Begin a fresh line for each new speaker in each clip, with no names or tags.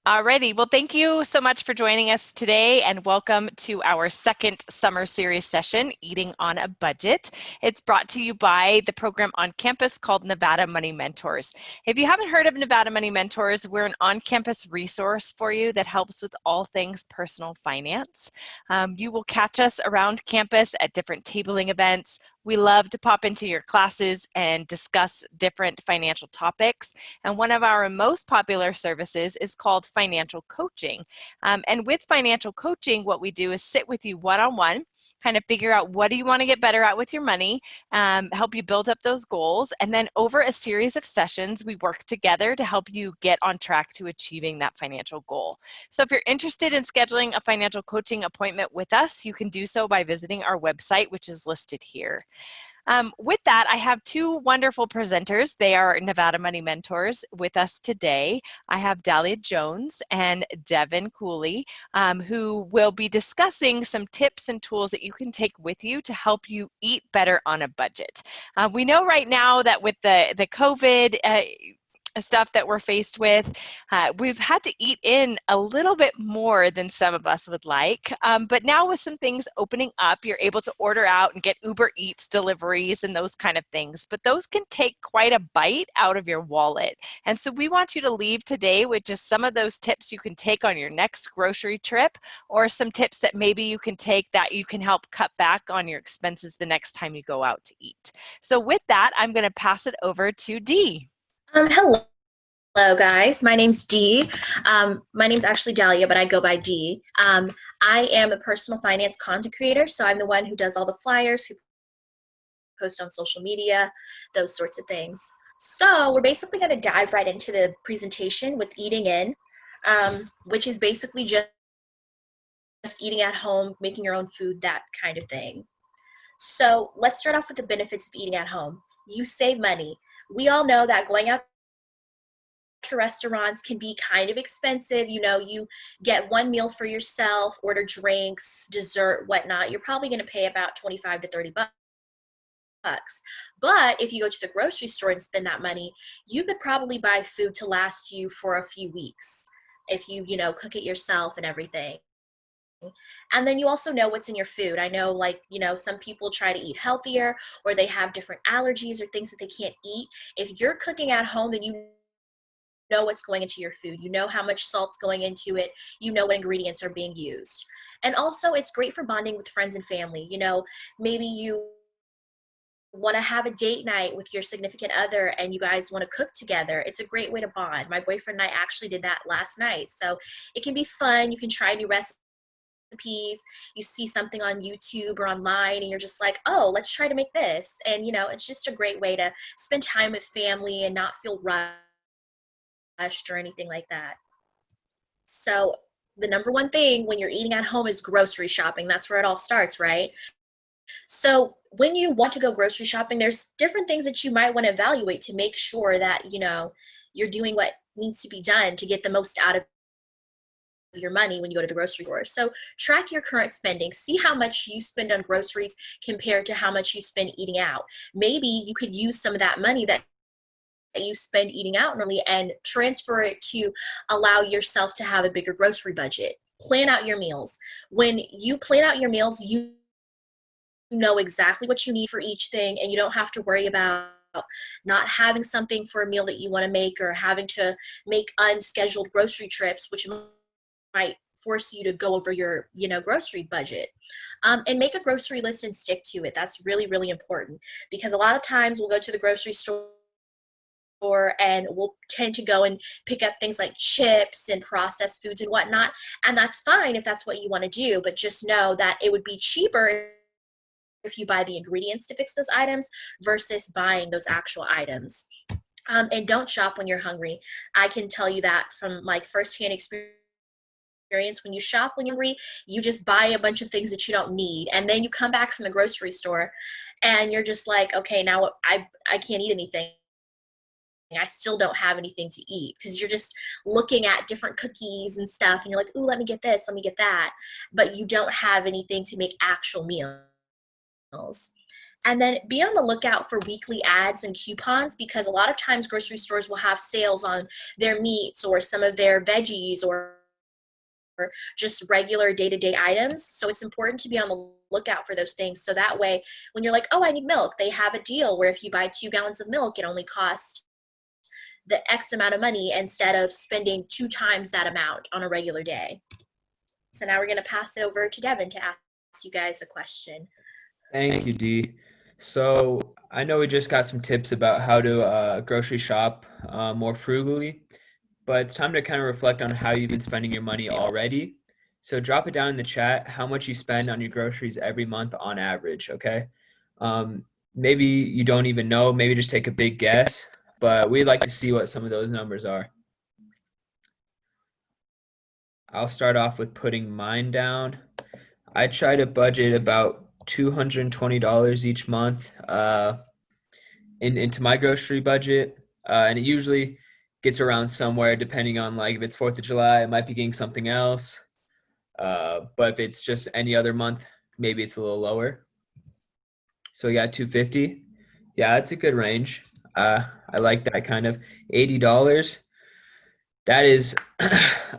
Alrighty, well, thank you so much for joining us today and welcome to our second summer series session, Eating on a Budget. It's brought to you by the program on campus called Nevada Money Mentors. If you haven't heard of Nevada Money Mentors, we're an on-campus resource for you that helps with all things personal finance. You will catch us around campus at different tabling events. We love to pop into your classes and discuss different financial topics. And one of our most popular services is called financial coaching. And with financial coaching, what we do is sit with you one-on-one, kind of figure out what do you want to get better at with your money, help you build up those goals. And then over a series of sessions, we work together to help you get on track to achieving that financial goal. So if you're interested in scheduling a financial coaching appointment with us, you can do so by visiting our website, which is listed here. With that, I have two wonderful presenters. They are Nevada Money Mentors with us today. I have Dahlia Jones and Devin Cooley, who will be discussing some tips and tools that you can take with you to help you eat better on a budget. We know right now that with the COVID stuff that we're faced with, we've had to eat in a little bit more than some of us would like. But now with some things opening up, you're able to order out and get Uber Eats deliveries and those kind of things. But those can take quite a bite out of your wallet. And so we want you to leave today with just some of those tips you can take on your next grocery trip, or some tips that maybe you can take that you can help cut back on your expenses the next time you go out to eat. So with that, I'm going to pass it over to Dee.
Hello. Hello, guys. My name's Dee. My name's actually Dahlia, but I go by Dee. I am a personal finance content creator, so I'm the one who does all the flyers, who post on social media, those sorts of things. So we're basically going to dive right into the presentation with eating in, which is basically just eating at home, making your own food, that kind of thing. So let's start off with the benefits of eating at home. You save money. We all know that going out to restaurants can be kind of expensive. You know, you get one meal for yourself, order drinks, dessert, whatnot. You're probably going to pay about 25 to 30 bucks. But if you go to the grocery store and spend that money, you could probably buy food to last you for a few weeks if you cook it yourself and everything. And then you also know what's in your food. I know, some people try to eat healthier, or they have different allergies or things that they can't eat. If you're cooking at home, then you know what's going into your food. You know how much salt's going into it. You know what ingredients are being used. And also, it's great for bonding with friends and family. Maybe you want to have a date night with your significant other and you guys want to cook together. It's a great way to bond. My boyfriend and I actually did that last night. So it can be fun. You can try new recipes. You see something on YouTube or online and you're just like, oh, let's try to make this. And, it's just a great way to spend time with family and not feel rushed or anything like that. So the number one thing when you're eating at home is grocery shopping. That's where it all starts, right? So when you want to go grocery shopping, there's different things that you might want to evaluate to make sure that, you're doing what needs to be done to get the most out of your money when you go to the grocery store. So track your current spending. See how much you spend on groceries compared to how much you spend eating out. Maybe you could use some of that money that you spend eating out normally and transfer it to allow yourself to have a bigger grocery budget. Plan out your meals. When you plan out your meals, you know exactly what you need for each thing, and you don't have to worry about not having something for a meal that you want to make, or having to make unscheduled grocery trips, which might force you to go over your grocery budget. And make a grocery list and stick to it. That's really, really important, because a lot of times we'll go to the grocery store and we'll tend to go and pick up things like chips and processed foods and whatnot. And that's fine if that's what you want to do, but just know that it would be cheaper if you buy the ingredients to fix those items versus buying those actual items. And don't shop when you're hungry. I can tell you that from like firsthand experience. When you shop when you're hungry, you just buy a bunch of things that you don't need, and then you come back from the grocery store and you're just like, okay, now I can't eat anything. I still don't have anything to eat, because you're just looking at different cookies and stuff and you're like, ooh, let me get this, let me get that, but you don't have anything to make actual meals. And then be on the lookout for weekly ads and coupons, because a lot of times grocery stores will have sales on their meats or some of their veggies or just regular day-to-day items. So it's important to be on the lookout for those things. So that way, when you're like, oh, I need milk, they have a deal where if you buy 2 gallons of milk, it only costs the X amount of money instead of spending 2 times that amount on a regular day. So now we're going to pass it over to Devin to ask you guys a question.
Thank you, Dee. So I know we just got some tips about how to grocery shop more frugally, but it's time to kind of reflect on how you've been spending your money already. So drop it down in the chat how much you spend on your groceries every month on average, okay? Um, Maybe you don't even know, maybe just take a big guess, but we'd like to see what some of those numbers are. I'll start off with putting mine down. I try to budget about $220 each month into my grocery budget, and it usually gets around somewhere depending on like if it's 4th of July, I might be getting something else. But if it's just any other month, maybe it's a little lower. So we got 250. Yeah, that's a good range. I like that kind of $80. That is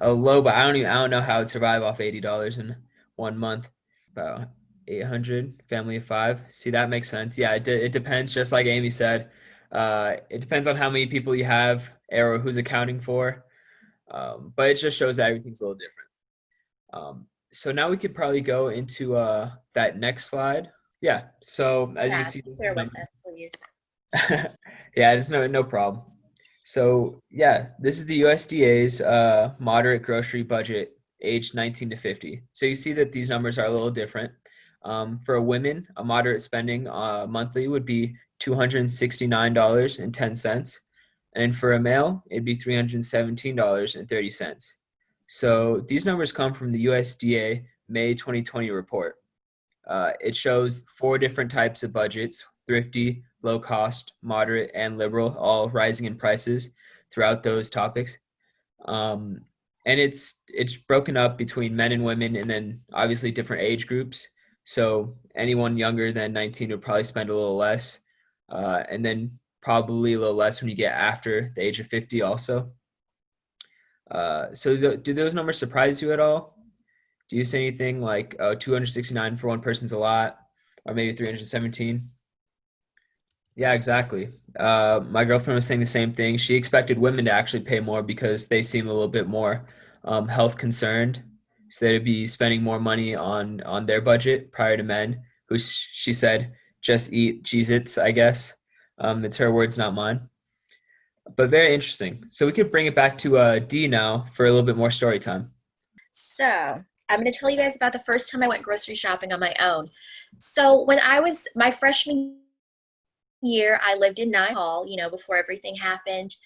a low, but I don't know how I'd survive off $80 in 1 month. About 800, family of 5. See, that makes sense. Yeah, it depends. Just like Amy said, it depends on how many people you have or who's accounting for. But it just shows that everything's a little different. So now we could probably go into that next slide. Yeah. So as you
Yeah,
see,
just bear with us, please.
yeah, it's no problem. So yeah, this is the USDA's moderate grocery budget, age 19 to 50. So you see that these numbers are a little different. For women, a moderate spending monthly would be $269.10, and for a male, it'd be $317.30. So these numbers come from the USDA May 2020 report. It shows 4 different types of budgets: thrifty, low cost, moderate, and liberal, all rising in prices throughout those topics. Um, and it's broken up between men and women, and then obviously different age groups. So anyone younger than 19 would probably spend a little less, and then probably a little less when you get after the age of 50 also. Do those numbers surprise you at all? Do you say anything like 269 for one person's a lot, or maybe 317? Yeah, exactly. My girlfriend was saying the same thing. She expected women to actually pay more because they seem a little bit more health concerned, so they'd be spending more money on their budget prior to men, who she said just eat Cheez-Its, I guess. It's her words, not mine. But very interesting. So we could bring it back to D now for a little bit more story time.
So I'm going to tell you guys about the first time I went grocery shopping on my own. So when I was my freshman year, I lived in Nye Hall, before everything happened.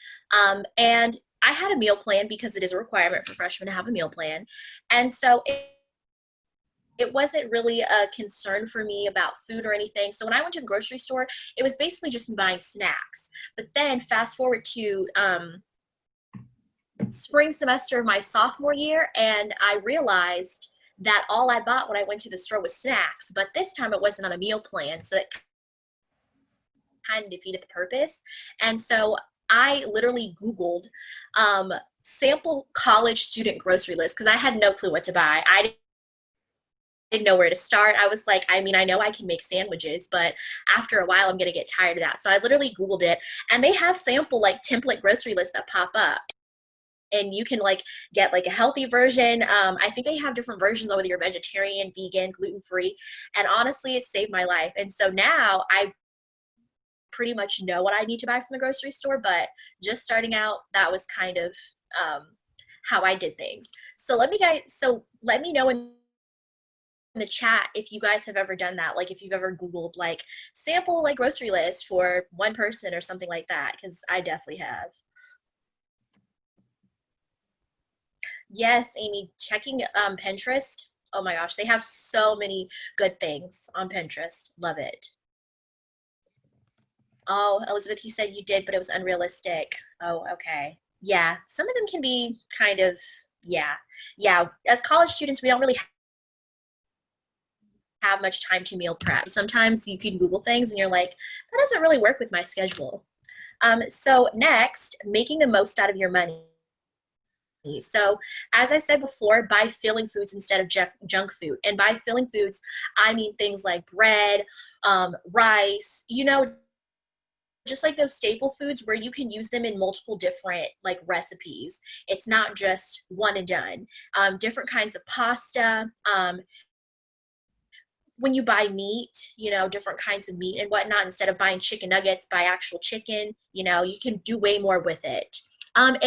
And I had a meal plan because it is a requirement for freshmen to have a meal plan. And so it wasn't really a concern for me about food or anything. So when I went to the grocery store, it was basically just buying snacks. But then fast forward to spring semester of my sophomore year, and I realized that all I bought when I went to the store was snacks, but this time it wasn't on a meal plan, so it kind of defeated the purpose. And so I literally Googled sample college student grocery list because I had no clue what to buy. I didn't know where to start. I was like, I know I can make sandwiches, but after a while I'm going to get tired of that. So I literally Googled it, and they have sample template grocery lists that pop up. And you can get a healthy version. I think they have different versions, whether you're vegetarian, vegan, gluten-free. And honestly, it saved my life. And so now I pretty much know what I need to buy from the grocery store, but just starting out, that was kind of how I did things. So let me know in the chat if you guys have ever done that, if you've ever Googled sample grocery list for one person or something like that, because I definitely have. Yes, Amy, checking Pinterest. Oh my gosh, they have so many good things on Pinterest. Love it. Oh, Elizabeth, you said you did, but it was unrealistic. Oh, okay. Yeah, some of them can be kind of, yeah. As college students, we don't really have much time to meal prep. Sometimes you can Google things and you're like, that doesn't really work with my schedule. So next, making the most out of your money. So as I said before, buy filling foods instead of junk food. And by filling foods, I mean things like bread, rice, just like those staple foods where you can use them in multiple different like recipes. It's not just one and done. Different kinds of pasta. When you buy meat, different kinds of meat and whatnot, instead of buying chicken nuggets, buy actual chicken. You can do way more with it. And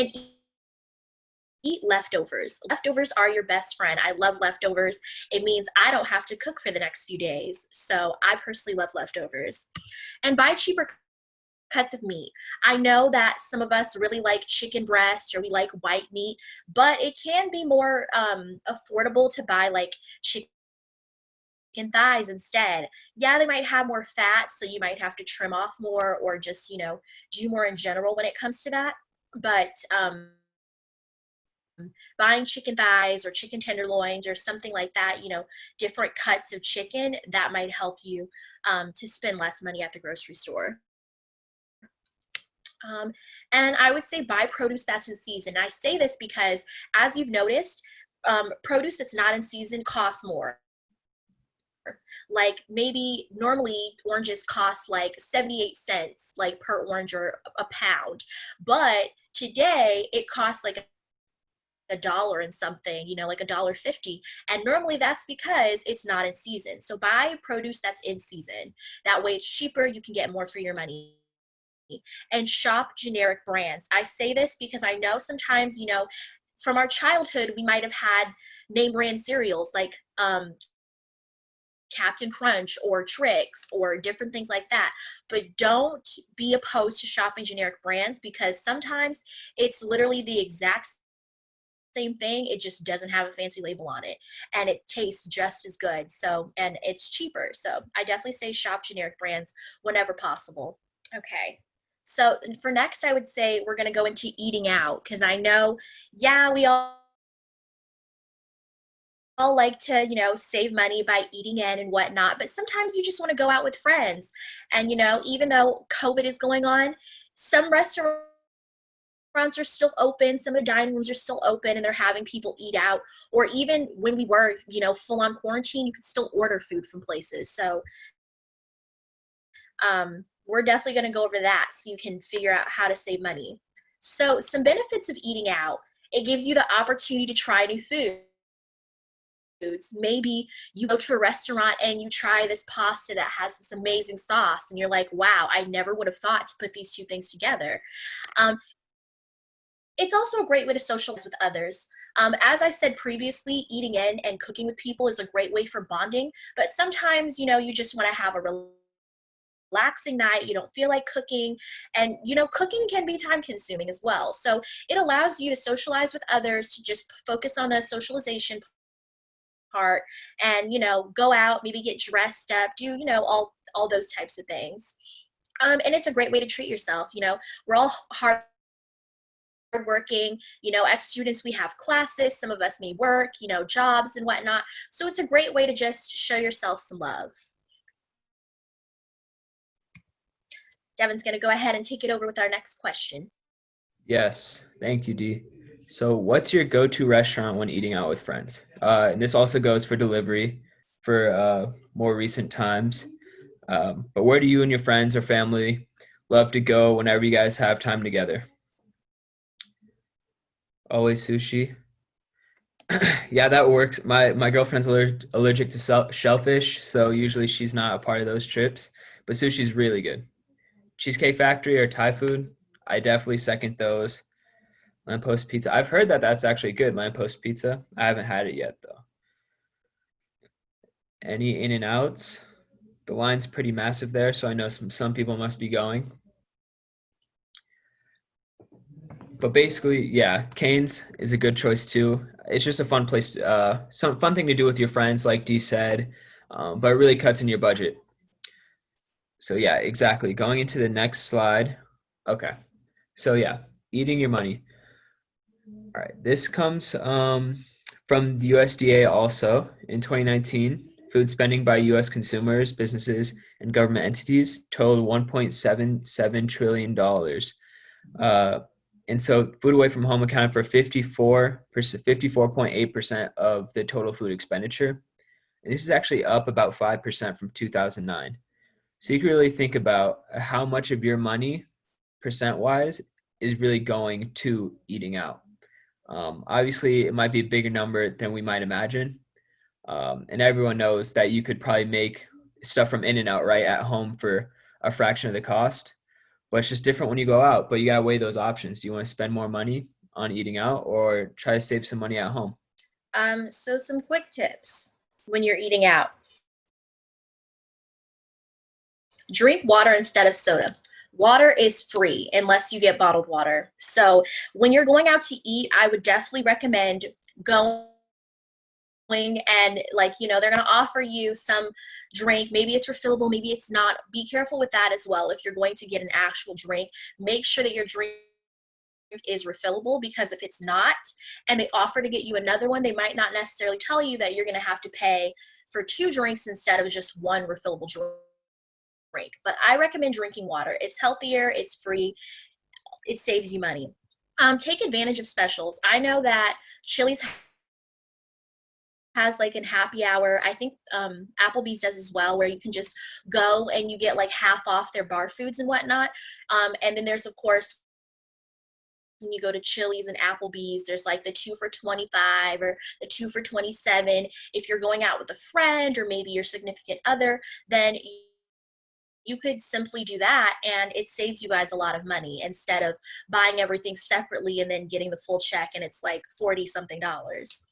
eat leftovers. Leftovers are your best friend. I love leftovers. It means I don't have to cook for the next few days. So I personally love leftovers. And buy cheaper cuts of meat. I know that some of us really like chicken breast or we like white meat, but it can be more affordable to buy like chicken thighs instead. Yeah, they might have more fat, so you might have to trim off more or just, do more in general when it comes to that. But buying chicken thighs or chicken tenderloins or something like that, different cuts of chicken, that might help you to spend less money at the grocery store. And I would say buy produce that's in season. I say this because, as you've noticed, produce that's not in season costs more. Like maybe normally oranges cost like 78 cents like per orange or a pound, but today it costs like $1 and something, like $1.50. And normally that's because it's not in season. So buy produce that's in season. That way it's cheaper, you can get more for your money. And shop generic brands. I say this because I know sometimes, from our childhood, we might have had name brand cereals like Captain Crunch or Trix or different things like that. But don't be opposed to shopping generic brands because sometimes it's literally the exact same thing, it just doesn't have a fancy label on it and it tastes just as good, so, and it's cheaper. So I definitely say shop generic brands whenever possible. Okay, so for next I would say we're going to go into eating out, because I know, yeah, we all like to, save money by eating in and whatnot, but sometimes you just want to go out with friends. And, even though COVID is going on, some restaurants are still open, some of the dining rooms are still open and they're having people eat out. Or even when we were, full on quarantine, you could still order food from places. So we're definitely going to go over that so you can figure out how to save money. So some benefits of eating out: it gives you the opportunity to try new foods. Maybe you go to a restaurant and you try this pasta that has this amazing sauce and you're like, wow, I never would have thought to put these two things together. It's also a great way to socialize with others. As I said previously, eating in and cooking with people is a great way for bonding, but sometimes, you just want to have a relaxing night, you don't feel like cooking, and cooking can be time consuming as well. So it allows you to socialize with others, to just focus on the socialization part and go out, maybe get dressed up, do all those types of things. And it's a great way to treat yourself. We're all hardworking, as students we have classes, some of us may work, jobs and whatnot, so it's a great way to just show yourself some love. Devin's going to go ahead and take it over with our next question.
Yes, thank you, Dee. So what's your go-to restaurant when eating out with friends? And this also goes for delivery for more recent times. But where do you and your friends or family love to go whenever you guys have time together? Always sushi. Yeah, that works. My girlfriend's allergic to shellfish, so usually she's not a part of those trips. But sushi's really good. Cheesecake Factory or Thai food, I definitely second those. Lamppost pizza. I've heard that that's actually good, Lamppost pizza. I haven't had it yet, though. Any in and outs? The line's pretty massive there, so I know some people must be going. But basically, yeah, Cane's is a good choice too. It's just a fun place, some fun thing to do with your friends, like Dee said, but it really cuts in your budget. So yeah, exactly. Going into the next slide. Okay. So yeah, eating your money. All right. This comes from the USDA also in 2019. food spending by U.S. consumers, businesses, and government entities totaled $1.77 trillion. And so food away from home accounted for 54.8% of the total food expenditure. And this is actually up about 5% from 2009. So you can really think about how much of your money, percent-wise, is really going to eating out. Obviously, it might be a bigger number than we might imagine. And everyone knows that you could probably make stuff from In-N-Out right at home for a fraction of the cost. But it's just different when you go out. But you gotta weigh those options. Do you want to spend more money on eating out or try to save some money at home?
So some quick tips when you're eating out. Drink water instead of soda. Water is free unless you get bottled water. So when you're going out to eat, I would definitely recommend going and they're going to offer you some drink. Maybe it's refillable, maybe it's not. Be careful with that as well. If you're going to get an actual drink, make sure that your drink is refillable, because if it's not and they offer to get you another one, they might not necessarily tell you that you're going to have to pay for 2 drinks instead of just 1 refillable drink. But I recommend drinking water. It's healthier, it's free, it saves you money. Take advantage of specials. I know that Chili's has like a happy hour. I think Applebee's does as well, where you can just go and you get like half off their bar foods and whatnot. And then there's, of course, when you go to Chili's and Applebee's, there's like the 2 for $25 or the 2 for $27. If you're going out with a friend or maybe your significant other, then you could simply do that and it saves you guys a lot of money instead of buying everything separately and then getting the full check and it's like 40 something dollars.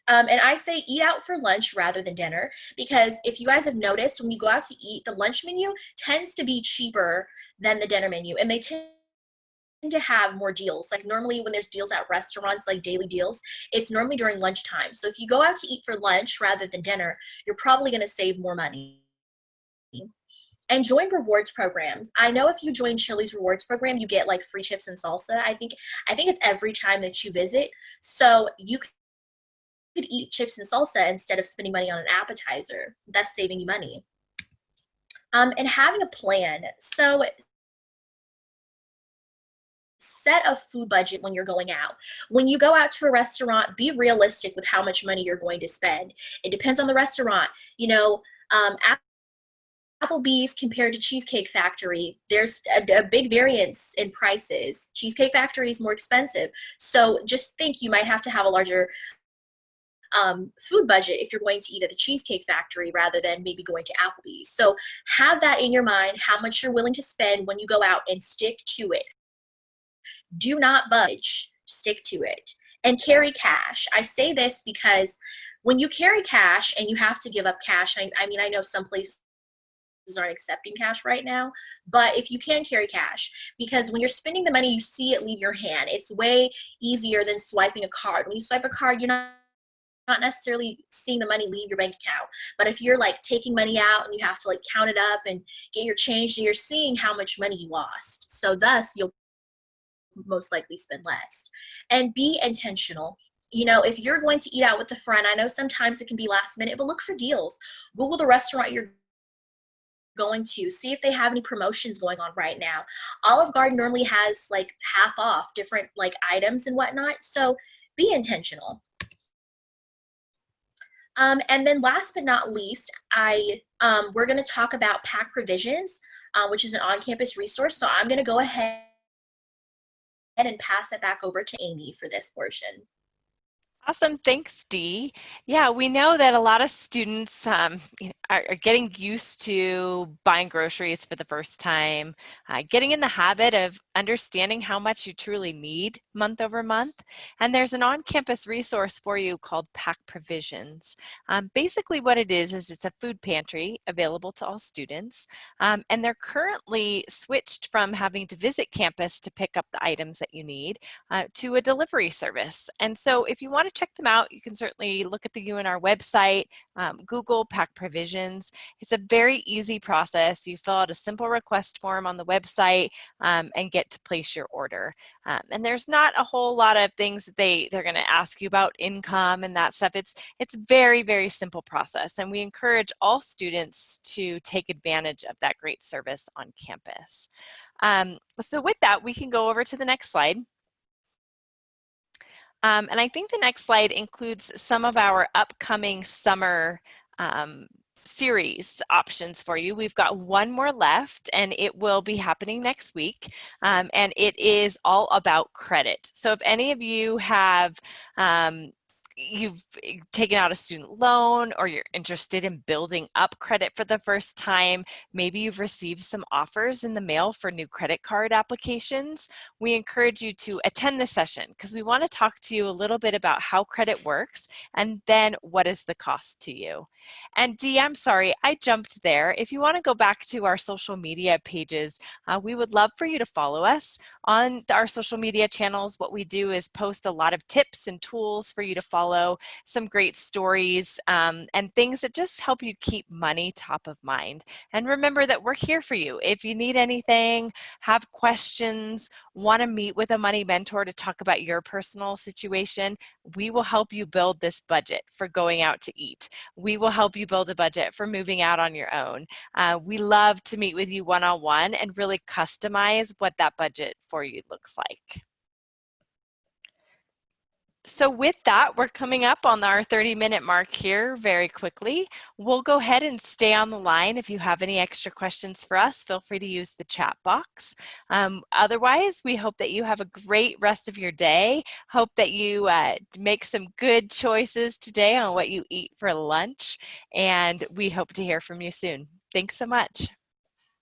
And I say eat out for lunch rather than dinner, because if you guys have noticed, when you go out to eat, the lunch menu tends to be cheaper than the dinner menu, and they tend to have more deals. Like normally when there's deals at restaurants, like daily deals, it's normally during lunchtime. So if you go out to eat for lunch rather than dinner, you're probably going to save more money. And join rewards programs. I know if you join Chili's rewards program, you get like free chips and salsa. I think it's every time that you visit. So you could eat chips and salsa instead of spending money on an appetizer. That's saving you money. And having a plan. So set a food budget when you're going out. When you go out to a restaurant, be realistic with how much money you're going to spend. It depends on the restaurant. Applebee's compared to Cheesecake Factory, there's a big variance in prices. Cheesecake Factory is more expensive. So just think you might have to have a larger food budget if you're going to eat at the Cheesecake Factory rather than maybe going to Applebee's. So have that in your mind, how much you're willing to spend when you go out, and stick to it. Do not budge, stick to it. And carry cash. I say this because when you carry cash and you have to give up cash, I know some places aren't accepting cash right now, but if you can, carry cash, because when you're spending the money, you see it leave your hand. It's way easier than swiping a card. When you swipe a card, you're not necessarily seeing the money leave your bank account. But if you're like taking money out and you have to like count it up and get your change, you're seeing how much money you lost. So thus you'll most likely spend less. And be intentional. If you're going to eat out with a friend, I know sometimes it can be last minute, but look for deals. Google the restaurant you're going to, see if they have any promotions going on right now. Olive Garden normally has like half off different like items and whatnot. So be intentional. And then last but not least, we're going to talk about PAC Provisions, which is an on-campus resource. So I'm going to go ahead and pass it back over to Amy for this portion.
Awesome. Thanks, Dee. Yeah, we know that a lot of students are getting used to buying groceries for the first time, getting in the habit of understanding how much you truly need month over month. And there's an on-campus resource for you called PAC Provisions. Basically what it is it's a food pantry available to all students. And they're currently switched from having to visit campus to pick up the items that you need to a delivery service. And so if you want to check them out. You can certainly look at the UNR website, Google Pack Provisions. It's a very easy process. You fill out a simple request form on the website and get to place your order. And there's not a whole lot of things that they're going to ask you about income and that stuff. It's very, very simple process, and we encourage all students to take advantage of that great service on campus. So with that, we can go over to the next slide. And I think the next slide includes some of our upcoming summer series options for you. We've got one more left, and it will be happening next week, and it is all about credit. So if any of you have you've taken out a student loan, or you're interested in building up credit for the first time, maybe you've received some offers in the mail for new credit card applications, we encourage you to attend this session because we want to talk to you a little bit about how credit works and then what is the cost to you. And Dee, I'm sorry, I jumped there. If you want to go back to our social media pages, we would love for you to follow us on our social media channels. What we do is post a lot of tips and tools for you to follow, some great stories and things that just help you keep money top of mind. And remember that we're here for you. If you need anything, have questions, want to meet with a money mentor to talk about your personal situation, we will help you build this budget for going out to eat. We will help you build a budget for moving out on your own. We love to meet with you one-on-one and really customize what that budget for you looks like. So with that, we're coming up on our 30-minute mark here very quickly. We'll go ahead and stay on the line. If you have any extra questions for us, feel free to use the chat box. Otherwise, we hope that you have a great rest of your day. Hope that you make some good choices today on what you eat for lunch, and we hope to hear from you soon. Thanks so much.